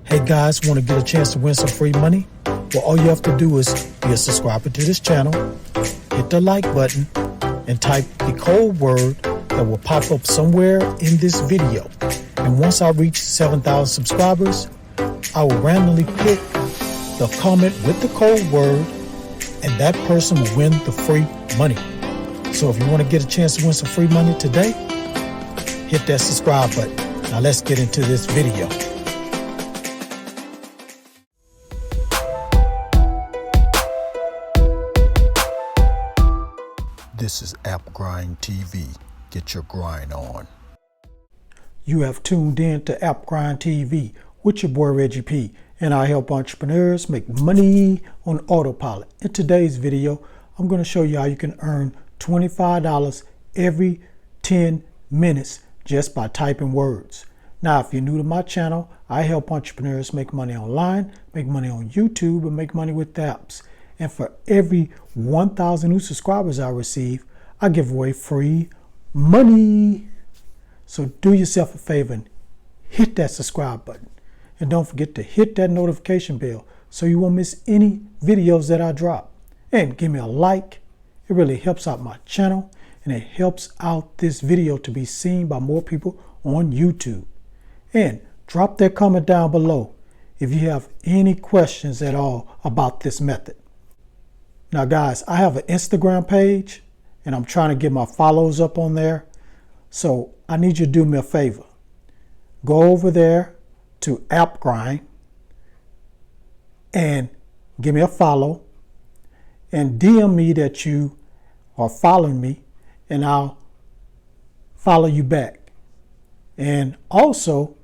Hey guys, want to get a chance to win some free money? Well, all you have to do is be a subscriber to this channel, hit the like button, and type the code word that will pop up somewhere in this video. And once I reach 7,000 subscribers, I will randomly pick the comment with the code word, and that person will win the free money. So if you want to get a chance to win some free money today, hit that subscribe button. Now let's get into this video. This is AppGrind TV. Get your grind on. You have tuned in to AppGrind TV with your boy Reggie P, and I help entrepreneurs make money on autopilot. In today's video, I'm going to show you how you can earn $25 every 10 minutes just by typing words. Now, if you're new to my channel, I help entrepreneurs make money online, make money on YouTube, and make money with apps. And for every 1,000 new subscribers I receive, I give away free money. So do yourself a favor and hit that subscribe button. And don't forget to hit that notification bell so you won't miss any videos that I drop. And give me a like. It really helps out my channel, and it helps out this video to be seen by more people on YouTube. And drop that comment down below if you have any questions at all about this method. Now guys, I have an Instagram page and I'm trying to get my follows up on there. So I need you to do me a favor. Go over there to AppGrind and give me a follow and DM me that you are following me, and I'll follow you back. And also,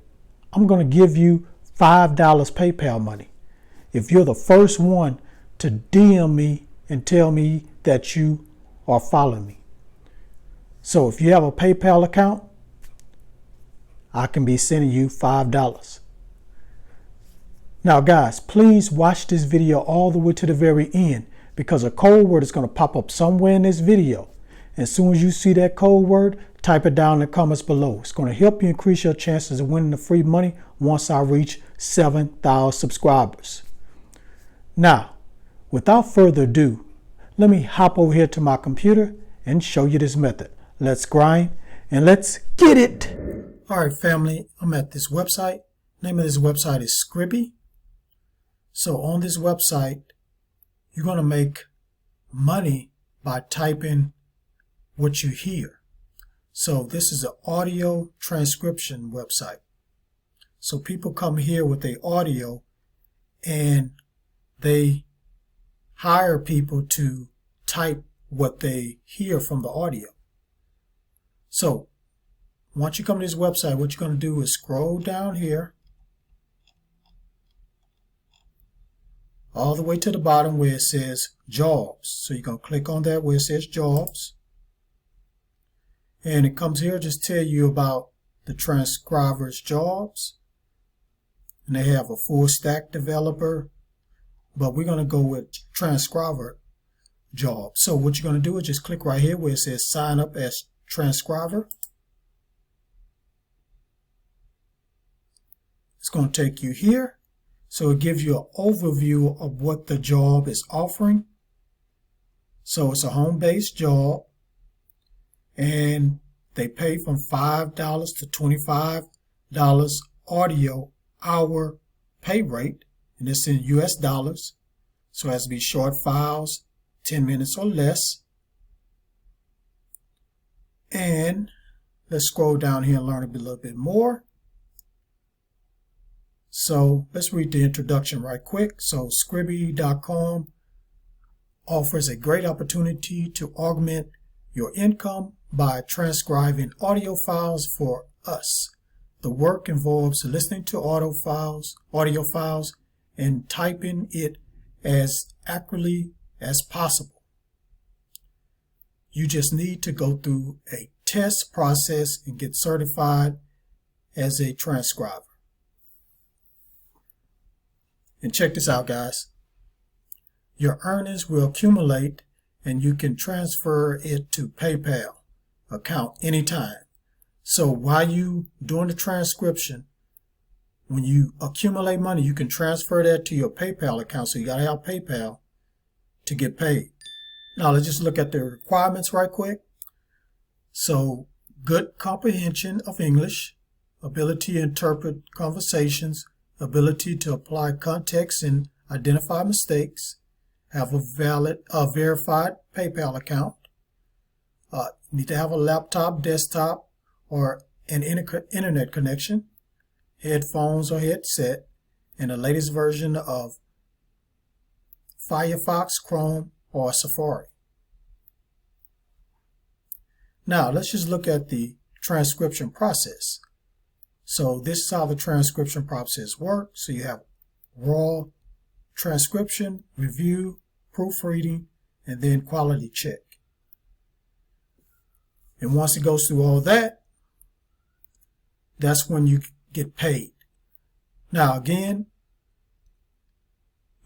I'm going to give you $5 PayPal money if you're the first one to DM me and tell me that you are following me. So if you have a PayPal account, I can be sending you $5. Now guys, please watch this video all the way to the very end, because a code word is going to pop up somewhere in this video. As soon as you see that code word, type it down in the comments below. It's going to help you increase your chances of winning the free money once I reach 7,000 subscribers. Now, without further ado, let me hop over here to my computer and show you this method. Let's grind and let's get it. All right, family, I'm at this website. Name of this website is Scribby. So on this website, you're going to make money by typing what you hear. So this is an audio transcription website. So people come here with their audio and they hire people to type what they hear from the audio. So once you come to this website, what you're going to do is scroll down here all the way to the bottom where it says jobs. So you're going to click on that where it says jobs. And it comes here just tell you about the transcriber's jobs. And they have a full stack developer, but we're going to go with transcriber job. So what you're going to do is just click right here where it says sign up as transcriber. It's going to take you here. So it gives you an overview of what the job is offering. So it's a home-based job, and they pay from $5 to $25 audio hour pay rate, and it's in US dollars. So it has to be short files, 10 minutes or less. And let's scroll down here and learn a little bit more. So let's read the introduction right quick. So Scribby.com offers a great opportunity to augment your income by transcribing audio files for us. The work involves listening to audio files and typing it as accurately as possible. You just need to go through a test process and get certified as a transcriber. And check this out, guys. Your earnings will accumulate and you can transfer it to PayPal account anytime. So while you doing the transcription, when you accumulate money, you can transfer that to your PayPal account. So you got to have PayPal to get paid. Now let's just look at the requirements right quick. So good comprehension of English, ability to interpret conversations, ability to apply context and identify mistakes, have a verified PayPal account, need to have a laptop, desktop, or an internet connection, headphones or headset, and the latest version of Firefox, Chrome, or Safari. Now let's just look at the transcription process. So this is how the transcription process works. So you have raw transcription, review, proofreading, and then quality check. And once it goes through all that, that's when you get paid. Now again,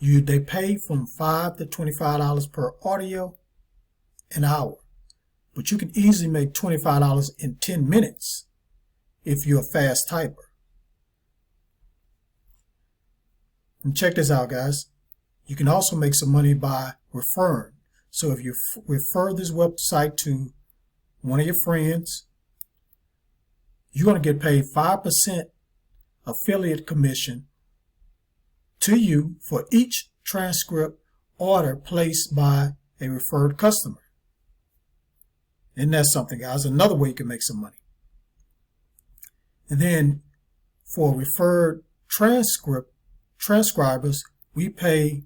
they pay from $5 to $25 per audio an hour. But you can easily make $25 in 10 minutes if you're a fast typer. And check this out, guys. You can also make some money by referring. So if you refer this website to one of your friends, you're going to get paid 5% affiliate commission to you for each transcript order placed by a referred customer. And that's something, guys, another way you can make some money. And then for referred transcribers, we pay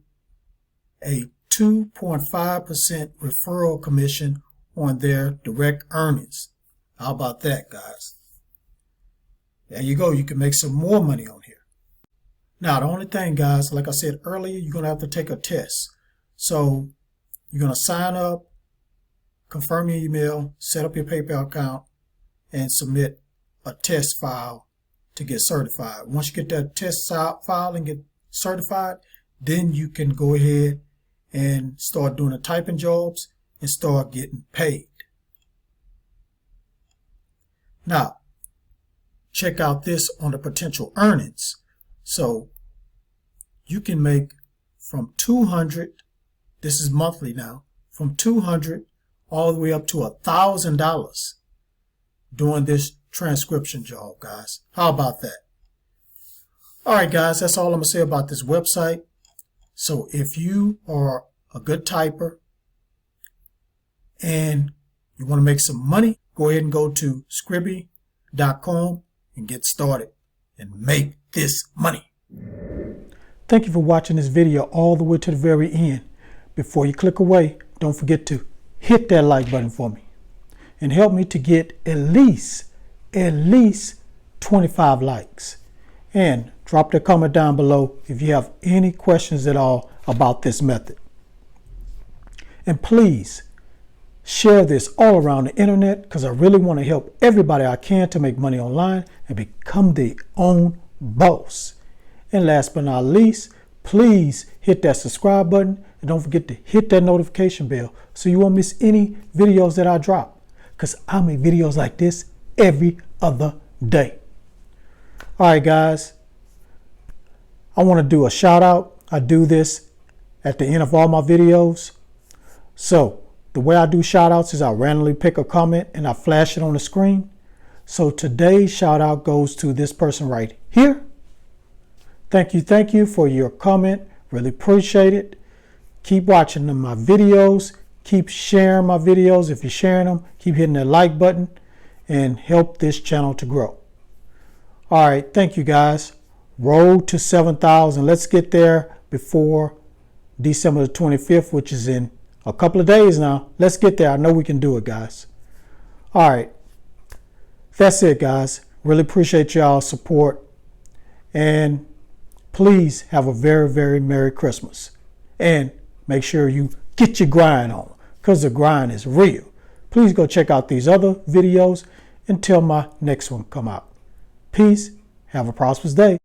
a 2.5% referral commission on their direct earnings. How about that, guys? There you go. You can make some more money on here. Now, the only thing, guys, like I said earlier, you're going to have to take a test. So you're going to sign up, confirm your email, set up your PayPal account, and submit a test file to get certified. Once you get that test file and get certified, then you can go ahead and start doing the typing jobs and start getting paid. Now, check out this on the potential earnings. So you can make from $200, this is monthly now, from $200 all the way up to $1,000 doing this transcription job, guys. How about that? All right, guys, that's all I'm going to say about this website. So if you are a good typer and you want to make some money, go ahead and go to Scribby.com and get started and make this money. Thank you for watching this video all the way to the very end. Before you click away, don't forget to hit that like button for me and help me to get at least 25 likes. And drop the comment down below if you have any questions at all about this method. And please share this all around the internet, because I really want to help everybody I can to make money online and become their own boss. And last but not least, please hit that subscribe button and don't forget to hit that notification bell so you won't miss any videos that I drop, because I make videos like this every other day. All right, guys, I want to do a shout out. I do this at the end of all my videos. So the way I do shout outs is I randomly pick a comment and I flash it on the screen. So today's shout out goes to this person right here. Thank you for your comment. Really appreciate it. Keep watching my videos. Keep sharing my videos. If you're sharing them, keep hitting the like button and help this channel to grow. All right, thank you, guys. Road to 7,000. Let's get there before December the 25th, which is in a couple of days now. Let's get there. I know we can do it, guys. All right. That's it, guys. Really appreciate y'all's support. And please have a very, very Merry Christmas. And make sure you get your grind on, because the grind is real. Please go check out these other videos until my next one come out. Peace. Have a prosperous day.